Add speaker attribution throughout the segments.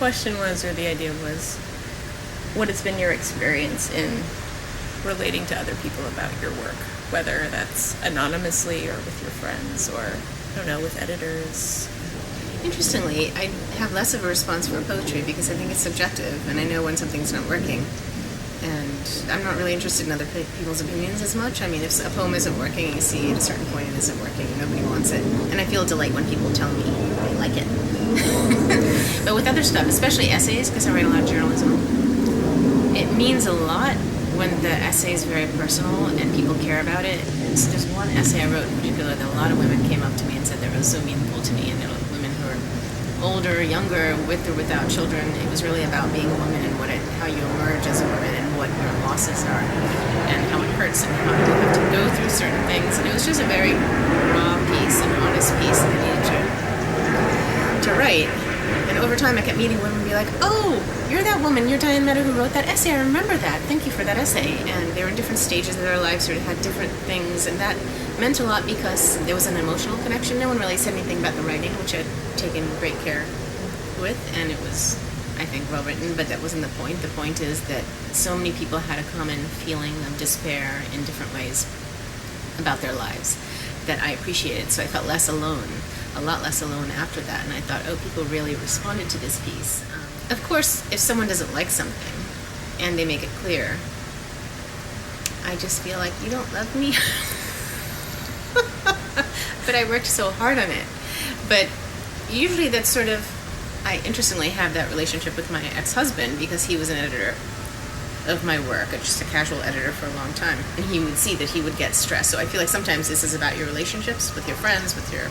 Speaker 1: question was, or the idea was, what has been your experience in relating to other people about your work, whether that's anonymously or with your friends or, I don't know, with editors?
Speaker 2: Interestingly, I have less of a response for poetry because I think it's subjective, and I know when something's not working. And I'm not really interested in other people's opinions as much. I mean, if a poem isn't working, and you see at a certain point it isn't working, nobody wants it. And I feel delight when people tell me they like it. But with other stuff, especially essays, because I write a lot of journalism, it means a lot when the essay is very personal and people care about it. So there's one essay I wrote in particular that a lot of women came up to me and said that was so meaningful to me, and they're like women who are older, younger, with or without children. It was really about being a woman and how you emerge as a woman and what your losses are and how it hurts and how you have to go through certain things. And it was just a very raw piece, an honest piece that I needed to write. And over time I kept meeting women and be like, oh, you're that woman, you're Diane Mehta who wrote that essay, I remember that, thank you for that essay. And they were in different stages of their lives, sort of had different things, and that meant a lot because there was an emotional connection. No one really said anything about the writing, which I'd taken great care with, and it was, I think, well written, but that wasn't the point. The point is that so many people had a common feeling of despair in different ways about their lives that I appreciated, so I felt less alone, a lot less alone after that, and I thought, oh, people really responded to this piece. Of course, if someone doesn't like something and they make it clear, I just feel like, you don't love me? But I worked so hard on it. But usually that's sort of, I interestingly have that relationship with my ex-husband because he was an editor of my work, just a casual editor for a long time, and he would see that he would get stressed. So I feel like sometimes this is about your relationships with your friends, with your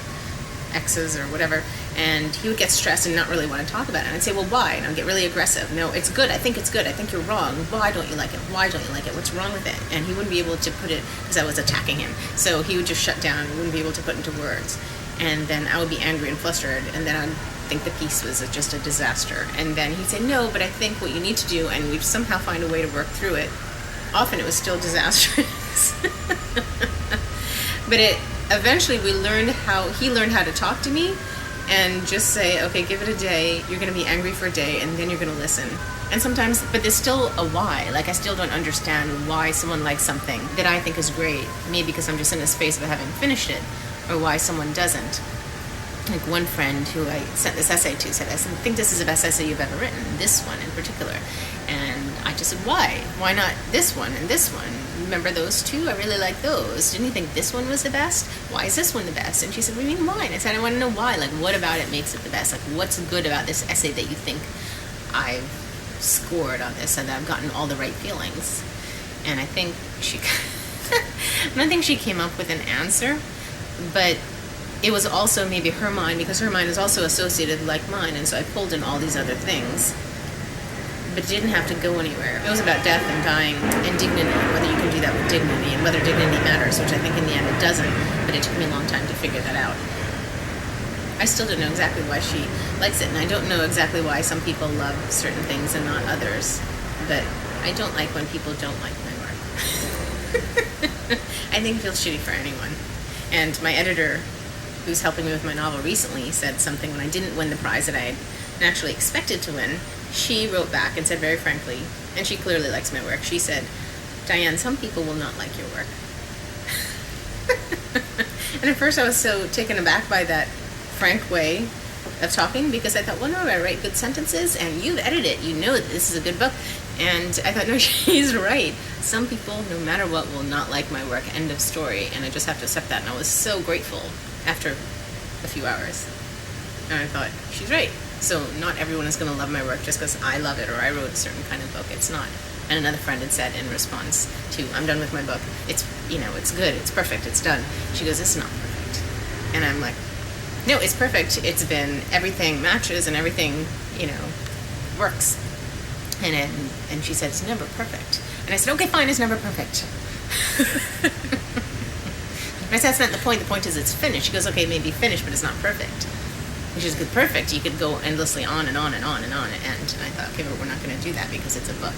Speaker 2: exes or whatever, and he would get stressed and not really want to talk about it. And I'd say, well, why? And I'd get really aggressive. No, it's good. I think it's good. I think you're wrong. Why don't you like it? Why don't you like it? What's wrong with it? And he wouldn't be able to put it because I was attacking him. So he would just shut down. He wouldn't be able to put into words. And then I would be angry and flustered, and then I'd think the piece was just a disaster. And then he'd say, no, but I think what you need to do, and we'd somehow find a way to work through it. Often it was still disastrous. But eventually he learned how to talk to me and just say, okay, give it a day, you're going to be angry for a day, and then you're going to listen. And sometimes, but there's still a why. Like, I still don't understand why someone likes something that I think is great, maybe because I'm just in a space of having finished it, or why someone doesn't. Like one friend who I sent this essay to said, I think this is the best essay you've ever written, this one in particular. And I just said, why? Why not this one and this one? Remember those two? I really like those. Didn't you think this one was the best? Why is this one the best? And she said, what do you mean why? And I said, I want to know why. Like, what about it makes it the best? Like, what's good about this essay that you think I've scored on this and that I've gotten all the right feelings? And I think I don't think she came up with an answer, but it was also maybe her mind, because her mind is also associated like mine, and so I pulled in all these other things, but didn't have to go anywhere. It was about death and dying and dignity, and whether you can do that with dignity, and whether dignity matters, which I think in the end it doesn't, but it took me a long time to figure that out. I still don't know exactly why she likes it, and I don't know exactly why some people love certain things and not others, but I don't like when people don't like my work. I think it feels shitty for anyone. And my editor, who's helping me with my novel recently, said something when I didn't win the prize that I had actually expected to win. She wrote back and said very frankly, and she clearly likes my work, she said, Diane, some people will not like your work. And at first I was so taken aback by that frank way of talking, because I thought, well, no, I write good sentences, and you've edited it, you know that this is a good book. And I thought, no, she's right. Some people, no matter what, will not like my work, end of story. And I just have to accept that. And I was so grateful after a few hours. And I thought, she's right. So not everyone is going to love my work just because I love it or I wrote a certain kind of book. It's not. And another friend had said in response to, I'm done with my book. It's, it's good. It's perfect. It's done. She goes, it's not perfect. And I'm like, no, it's perfect. It's been, everything matches and everything, works. And she said, it's never perfect. And I said, okay, fine, it's never perfect. And I said, that's not the point. The point is it's finished. She goes, okay, it may be finished, but it's not perfect. Which is perfect. You could go endlessly on and on and on and on. And I thought, okay, but we're not going to do that because it's a book.